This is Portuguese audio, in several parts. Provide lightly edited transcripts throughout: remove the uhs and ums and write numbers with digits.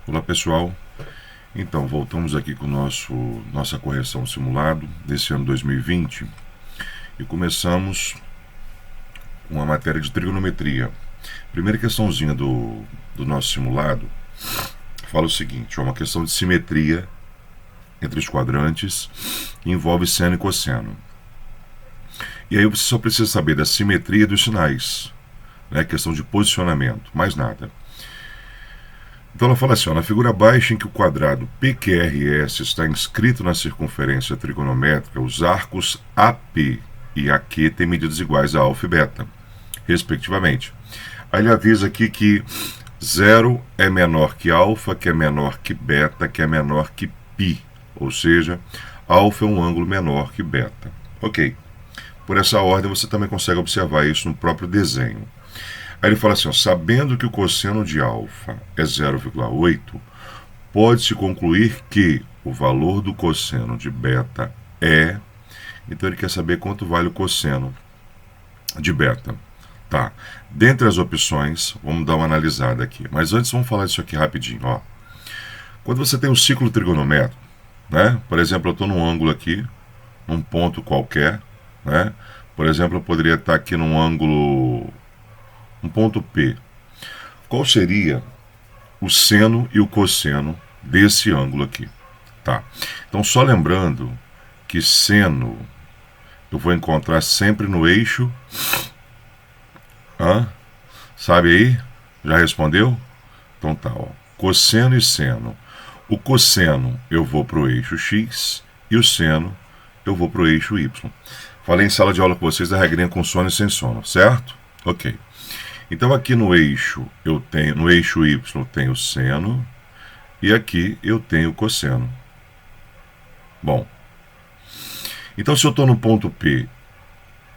Olá pessoal, então voltamos aqui com nossa correção simulado desse ano 2020 e começamos com a matéria de trigonometria. Primeira questãozinha do nosso simulado fala o seguinte: é uma questão de simetria entre os quadrantes que envolve seno e cosseno. E aí você só precisa saber da simetria dos sinais, né? Questão de posicionamento, mais nada. Então ela fala assim, na figura abaixo em que o quadrado PQRS está inscrito na circunferência trigonométrica, os arcos AP e AQ têm medidas iguais a alfa e beta, respectivamente. Aí ele avisa aqui que 0 é menor que alfa, que é menor que beta, que é menor que π, ou seja, alfa é um ângulo menor que beta. Ok. Por essa ordem você também consegue observar isso no próprio desenho. Aí ele fala assim, sabendo que o cosseno de alfa é 0,8, pode-se concluir que o valor do cosseno de beta é... Então ele quer saber quanto vale o cosseno de beta. Tá. Dentre as opções, vamos dar uma analisada aqui. Mas antes vamos falar disso aqui rapidinho. Ó. Quando você tem um ciclo trigonométrico, né? Por exemplo, eu estou num ângulo aqui, num ponto qualquer, né? Por exemplo, eu poderia estar aqui num ângulo... um ponto P. Qual seria o seno e o cosseno desse ângulo aqui? Tá. Então, só lembrando que seno eu vou encontrar sempre no eixo. Sabe aí? Já respondeu? Então tá, ó. Cosseno e seno. O cosseno eu vou para o eixo X e o seno eu vou para o eixo Y. Falei em sala de aula com vocês da regrinha com sono e sem sono, certo? Ok. Então aqui no eixo Y eu tenho seno e aqui eu tenho cosseno. Bom, então se eu estou no ponto P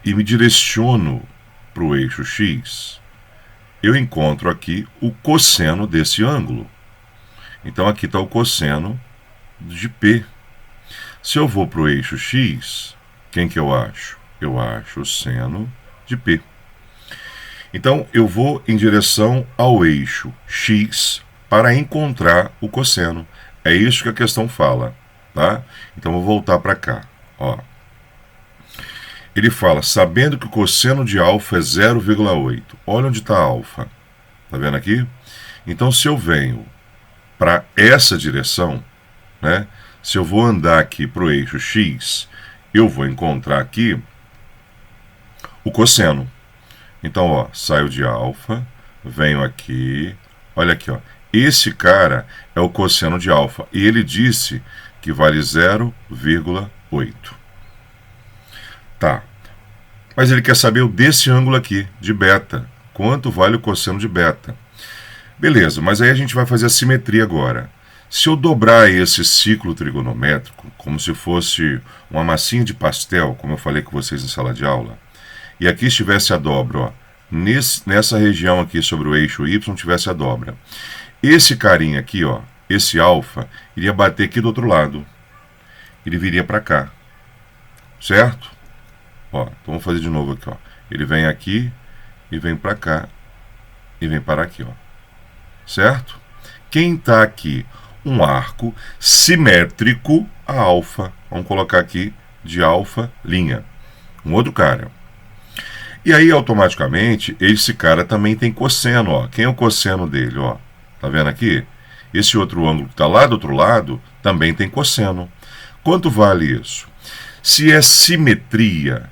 e me direciono para o eixo X, eu encontro aqui o cosseno desse ângulo. Então aqui está o cosseno de P. Se eu vou para o eixo X, quem que eu acho? Eu acho o seno de P. Então, eu vou em direção ao eixo X para encontrar o cosseno. É isso que a questão fala, tá? Então, vou voltar para cá. Ó. Ele fala, sabendo que o cosseno de alfa é 0,8. Olha onde está alfa. Tá vendo aqui? Então, se eu venho para essa direção, né? Se eu vou andar aqui para o eixo X, eu vou encontrar aqui o cosseno. Então, ó, saio de alfa, venho aqui, olha aqui, ó. Esse cara é o cosseno de alfa e ele disse que vale 0,8. Tá. Mas ele quer saber o desse ângulo aqui, de beta. Quanto vale o cosseno de beta? Beleza, mas aí a gente vai fazer a simetria agora. Se eu dobrar esse ciclo trigonométrico, como se fosse uma massinha de pastel, como eu falei com vocês em sala de aula, e aqui estivesse a dobra, ó, nessa região aqui sobre o eixo Y tivesse a dobra. Esse carinha aqui, ó, esse alfa, iria bater aqui do outro lado. Ele viria para cá. Certo? Ó, então vamos fazer de novo aqui, ó. Ele vem aqui e vem para cá e vem para aqui, ó. Certo? Quem está aqui? Um arco simétrico a alfa. Vamos colocar aqui de alfa linha. Um outro cara. E aí, automaticamente, esse cara também tem cosseno, ó. Quem é o cosseno dele, ó? Tá vendo aqui? Esse outro ângulo que está lá do outro lado também tem cosseno. Quanto vale isso? Se é simetria,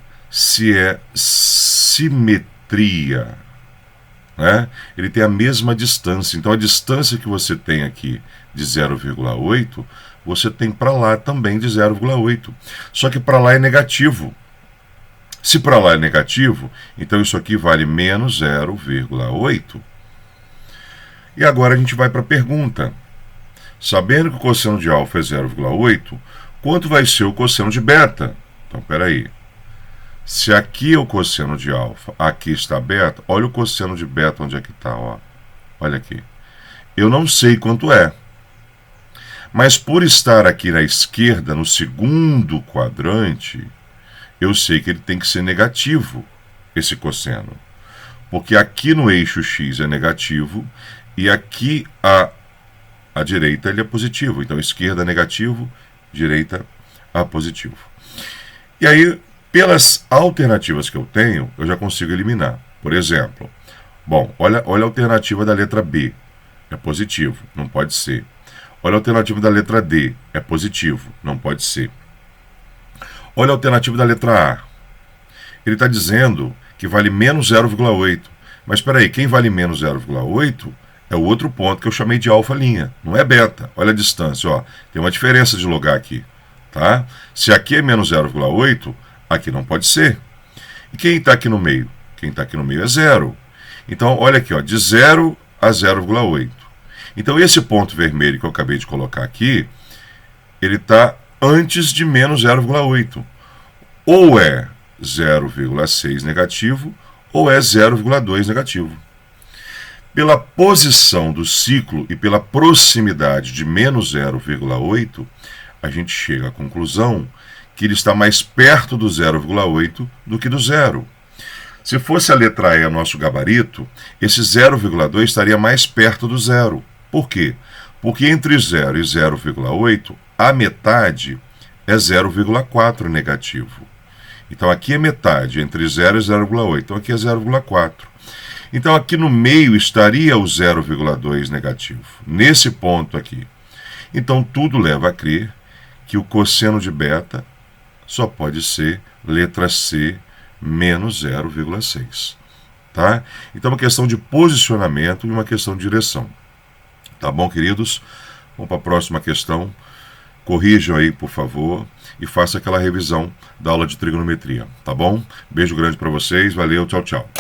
né? Ele tem a mesma distância. Então, a distância que você tem aqui de 0,8, você tem para lá também de 0,8. Só que para lá é negativo. Se para lá é negativo, então isso aqui vale menos 0,8. E agora a gente vai para a pergunta. Sabendo que o cosseno de alfa é 0,8, quanto vai ser o cosseno de beta? Então, espera aí. Se aqui é o cosseno de alfa, aqui está beta, olha o cosseno de beta onde é que está, ó. Olha aqui. Eu não sei quanto é. Mas por estar aqui na esquerda, no segundo quadrante, eu sei que ele tem que ser negativo, esse cosseno. Porque aqui no eixo X é negativo, e aqui à direita ele é positivo. Então, esquerda negativo, direita a positivo. E aí, pelas alternativas que eu tenho, eu já consigo eliminar. Por exemplo, bom, olha a alternativa da letra B. É positivo, não pode ser. Olha a alternativa da letra D. É positivo, não pode ser. Olha a alternativa da letra A. Ele está dizendo que vale menos 0,8. Mas espera aí, quem vale menos 0,8 é o outro ponto que eu chamei de alfa linha, não é beta. Olha a distância, ó. Tem uma diferença de lugar aqui, tá? Se aqui é menos 0,8, aqui não pode ser. E quem está aqui no meio? Quem está aqui no meio é zero. Então, olha aqui, ó, de 0 a 0,8. Então, esse ponto vermelho que eu acabei de colocar aqui, ele está antes de menos 0,8. Ou é 0,6 negativo, ou é 0,2 negativo. Pela posição do ciclo e pela proximidade de menos 0,8, a gente chega à conclusão que ele está mais perto do 0,8 do que do zero. Se fosse a letra E nosso gabarito, esse 0,2 estaria mais perto do zero. Por quê? Porque entre 0 e 0,8, a metade é 0,4 negativo. Então aqui é metade, entre 0 e 0,8. Então aqui é 0,4. Então aqui no meio estaria o 0,2 negativo, nesse ponto aqui. Então tudo leva a crer que o cosseno de beta só pode ser letra C menos 0,6. Tá? Então é uma questão de posicionamento e uma questão de direção. Tá bom, queridos? Vamos para a próxima questão. Corrijam aí, por favor, e faça aquela revisão da aula de trigonometria. Tá bom? Beijo grande para vocês. Valeu, tchau, tchau.